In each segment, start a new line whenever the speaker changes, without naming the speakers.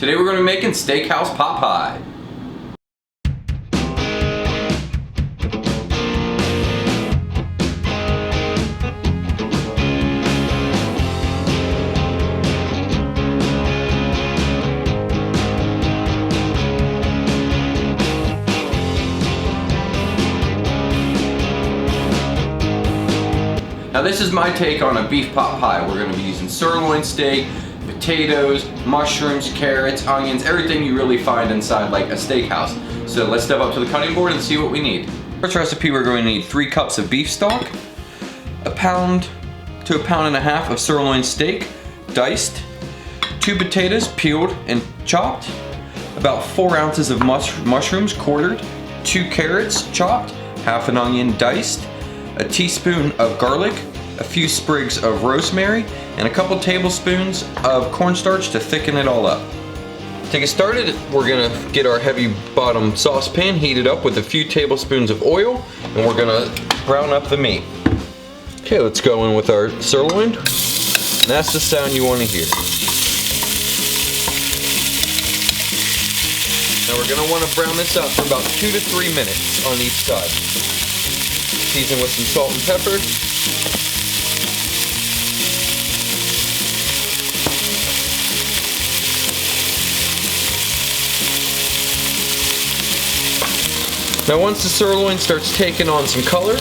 Today we're going to be making Steakhouse pot pie. Now this is my take on a beef pot pie. We're going to be using sirloin steak, potatoes, mushrooms, carrots, onions, everything you really find inside like a steakhouse. So let's step up to the cutting board and see what we need. First recipe, we're going to need 3 cups of beef stock, 1 pound to 1.5 pounds of sirloin steak, diced, 2 potatoes peeled and chopped, about 4 ounces of mushrooms quartered, 2 carrots chopped, half an onion diced, a teaspoon of garlic, a few sprigs of rosemary, and a couple tablespoons of cornstarch to thicken it all up. To get started, we're gonna get our heavy bottom saucepan heated up with a few tablespoons of oil, and we're gonna brown up the meat. Okay, let's go in with our sirloin. And that's the sound you want to hear. Now we're gonna want to brown this up for about 2 to 3 minutes on each side. Season with some salt and pepper. Now once the sirloin starts taking on some color,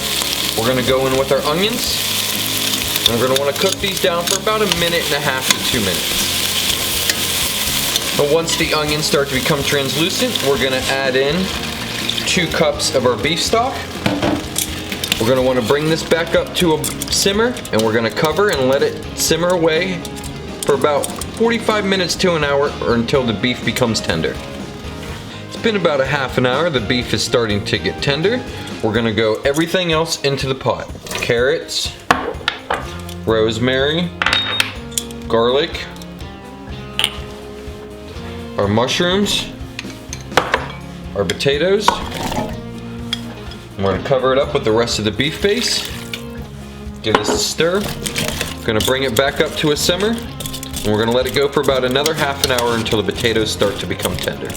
we're going to go in with our onions. And we're going to want to cook these down for about 1.5 to 2 minutes. But once the onions start to become translucent, we're going to add in 2 cups of our beef stock. We're going to want to bring this back up to a simmer, and we're going to cover and let it simmer away for about 45 minutes to an hour, or until the beef becomes tender. It's been about a half an hour. The beef is starting to get tender. We're going to go everything else into the pot. Carrots, rosemary, garlic, our mushrooms, our potatoes. We're going to cover it up with the rest of the beef base. Give this a stir. We're going to bring it back up to a simmer. And we're going to let it go for about another half an hour until the potatoes start to become tender.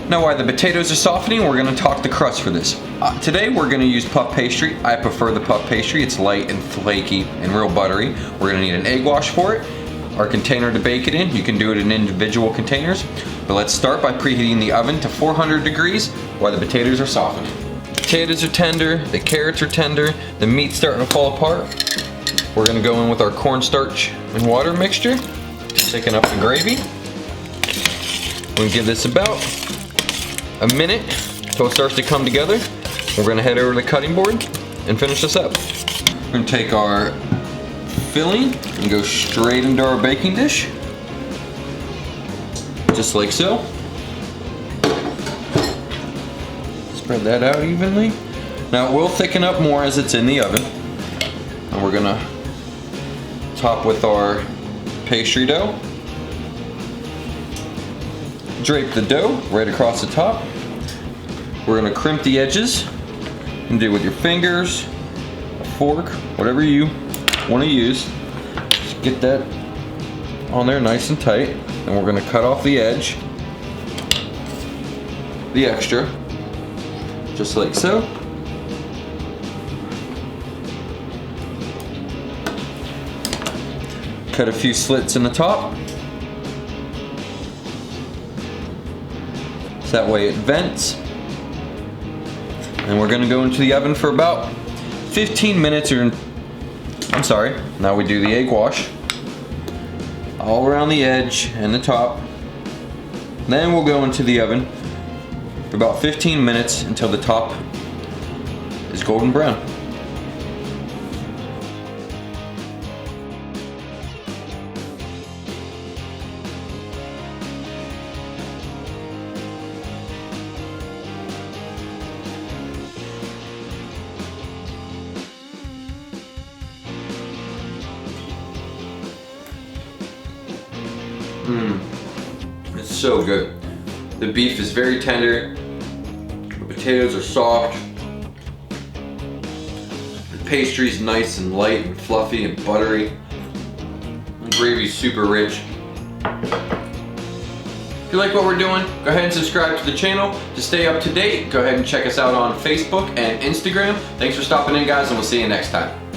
Now while the potatoes are softening, we're going to talk the crust for this. Today we're going to use puff pastry. I prefer the puff pastry. It's light and flaky and real buttery. We're going to need an egg wash for it. Our container to bake it in. You can do it in individual containers. But let's start by preheating the oven to 400 degrees while the potatoes are softening. Potatoes are tender, the carrots are tender, the meat's starting to fall apart. We're going to go in with our cornstarch and water mixture to thicken up the gravy. We're going to give this about a minute until it starts to come together. We're going to head over to the cutting board and finish this up. We're going to take our filling and go straight into our baking dish, just like so. Spread that out evenly. Now it will thicken up more as it's in the oven. And we're gonna top with our pastry dough. Drape the dough right across the top. We're gonna crimp the edges. You can do it with your fingers, a fork, whatever you want to use. Just get that on there nice and tight. And we're gonna cut off the edge, the extra. Just like so. Cut a few slits in the top. So that way it vents. And we're gonna go into the oven for about 15 minutes or, I'm sorry, now we do the egg wash. All around the edge and the top. Then we'll go into the oven for about 15 minutes until the top is golden brown. It's so good. The beef is very tender. The potatoes are soft. The pastry's nice and light and fluffy and buttery. The gravy's super rich. If you like what we're doing, go ahead and subscribe to the channel. To stay up to date, go ahead and check us out on Facebook and Instagram. Thanks for stopping in, guys, and we'll see you next time.